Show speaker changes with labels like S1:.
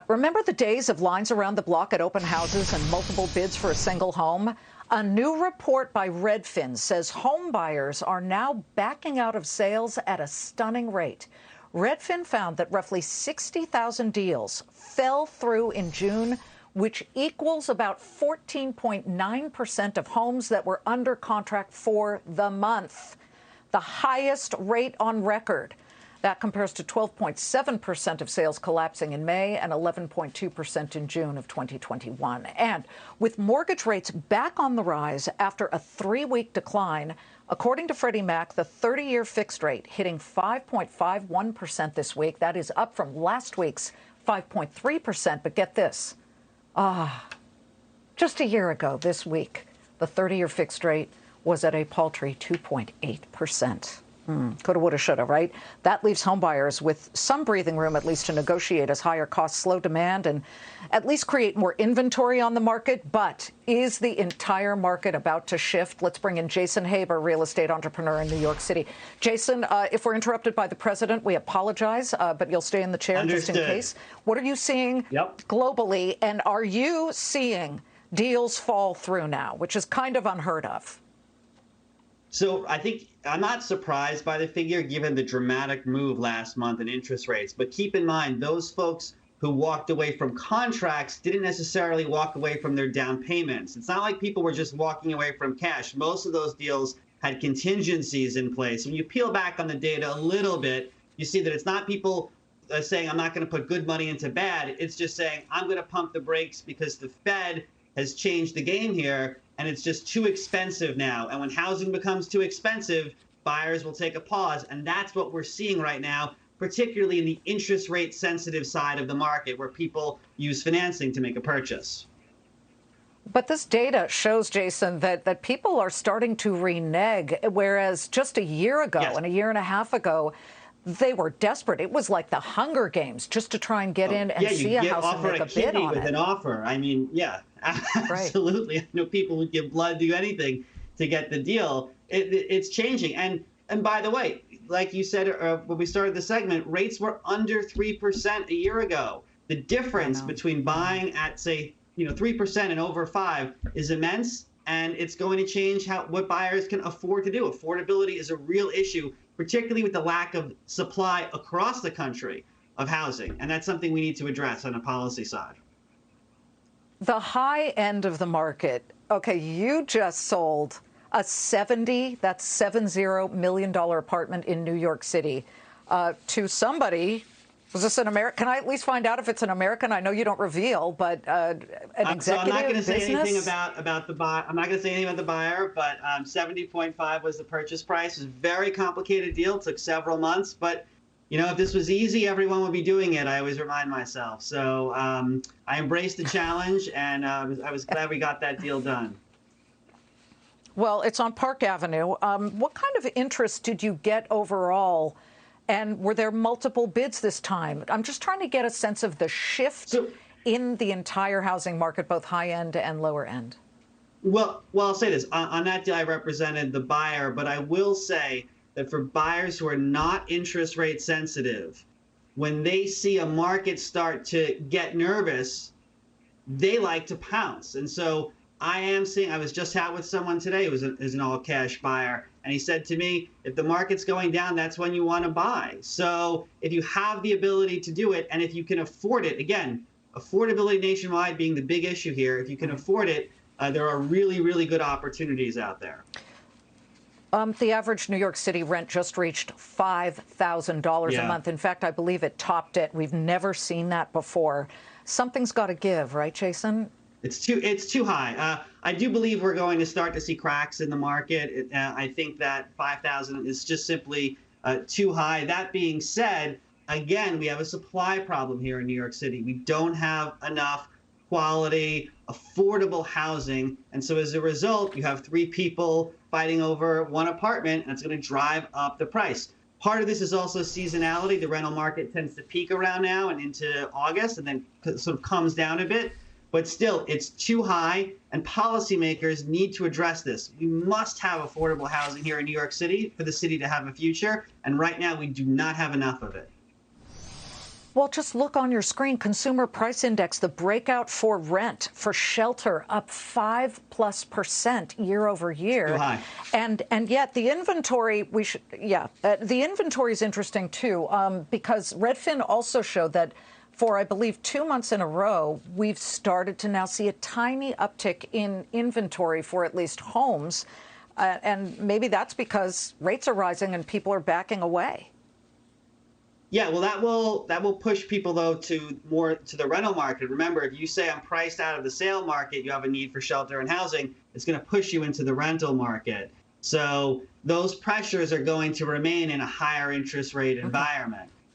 S1: Remember the days of lines around the block at open houses and multiple bids for a single home? A new report by Redfin says home buyers are now backing out of sales at a stunning rate. Redfin found that roughly 60,000 deals fell through in June, which equals about 14.9% of homes that were under contract for the month, the highest rate on record. That compares to 12.7% of sales collapsing in May and 11.2% in June of 2021. And with mortgage rates back on the rise after a 3-week decline, according to Freddie Mac, the 30-year fixed rate hitting 5.51% this week. That is up from last week's 5.3%. But get this. Just a year ago this week, the 30-year fixed rate was at a paltry 2.8%. Coulda, woulda, shoulda, right? That leaves homebuyers with some breathing room, at least, to negotiate as higher costs slow demand and at least create more inventory on the market. But is the entire market about to shift? Let's bring in Jason Haber, real estate entrepreneur in New York City. Jason, if we're interrupted by the president, we apologize, but you'll stay in the chair
S2: Understood.
S1: just in case. What are you seeing globally? And are you seeing deals fall through now, which is kind of unheard of?
S2: So I think I'm not surprised by the figure given the dramatic move last month in interest rates. But keep in mind, those folks who walked away from contracts didn't necessarily walk away from their down payments. It's not like people were just walking away from cash. Most of those deals had contingencies in place. When you peel back on the data a little bit, you see that it's not people saying, I'm not going to put good money into bad. It's just saying, I'm going to pump the brakes because the Fed has changed the game here. And it's just too expensive now. And when housing becomes too expensive, buyers will take a pause. And that's what we're seeing right now, particularly in the interest rate sensitive side of the market where people use financing to make a purchase.
S1: But this data shows, Jason, that people are starting to renege, whereas just a year ago and a year and a half ago, they were desperate. It was like the Hunger Games just to try and get in and see a house and make a bid on
S2: with
S1: it.
S2: An offer. I mean, absolutely. I know people would give blood, do anything to get the deal. It's changing. And by the way, like you said when we started the segment, rates were under 3% a year ago. The difference between buying at, say, 3% and over 5% is immense. And it's going to change what buyers can afford to do. Affordability is a real issue, particularly with the lack of supply across the country of housing. And that's something we need to address on a policy side.
S1: The high end of the market. Okay, you just sold a $70 million apartment in New York City to somebody. Was this an American? Can I at least find out if it's an American? I know you don't reveal, but an executive
S2: So I'm not going to say
S1: business?
S2: anything about the buyer. I'm not going to say anything about the buyer, but 70.5 was the purchase price. It was a very complicated deal. It took several months, but if this was easy, everyone would be doing it. I always remind myself. So I embraced the challenge, and I was glad we got that deal done.
S1: Well, it's on Park Avenue. What kind of interest did you get overall? And were there multiple bids this time? I'm just trying to get a sense of the shift in the entire housing market, both high end and lower end.
S2: Well, I'll say this. On that deal, I represented the buyer, but I will say that for buyers who are not interest rate sensitive, when they see a market start to get nervous, they like to pounce. And so I am seeing, I was just out with someone today who is an all-cash buyer, and he said to me, if the market's going down, that's when you want to buy. So if you have the ability to do it, and if you can afford it, again, affordability nationwide being the big issue here, if you can afford it, there are really, really good opportunities out there.
S1: The average New York City rent just reached $5,000 a month. In fact, I believe it topped it. We've never seen that before. Something's got to give, right, Jason?
S2: It's too high. I do believe we're going to start to see cracks in the market. I think that 5,000 is just simply too high. That being said, again, we have a supply problem here in New York City. We don't have enough quality, affordable housing. And so as a result, you have 3 people fighting over one apartment, and it's going to drive up the price. Part of this is also seasonality. The rental market tends to peak around now and into August, and then sort of comes down a bit. But still, it's too high, and policymakers need to address this. We must have affordable housing here in New York City for the city to have a future, and right now we do not have enough of it.
S1: Well, just look on your screen. Consumer Price Index, the breakout for rent, for shelter, up 5+% year over year.
S2: Too high.
S1: And yet the inventory, the inventory is interesting too, because Redfin also showed that for, I believe, 2 months in a row, we've started to now see a tiny uptick in inventory for at least homes. And maybe that's because rates are rising and people are backing away.
S2: Yeah, well, that will push people though to the rental market. Remember, if you say I'm priced out of the sale market, you have a need for shelter and housing, it's going to push you into the rental market. So those pressures are going to remain in a higher interest rate environment.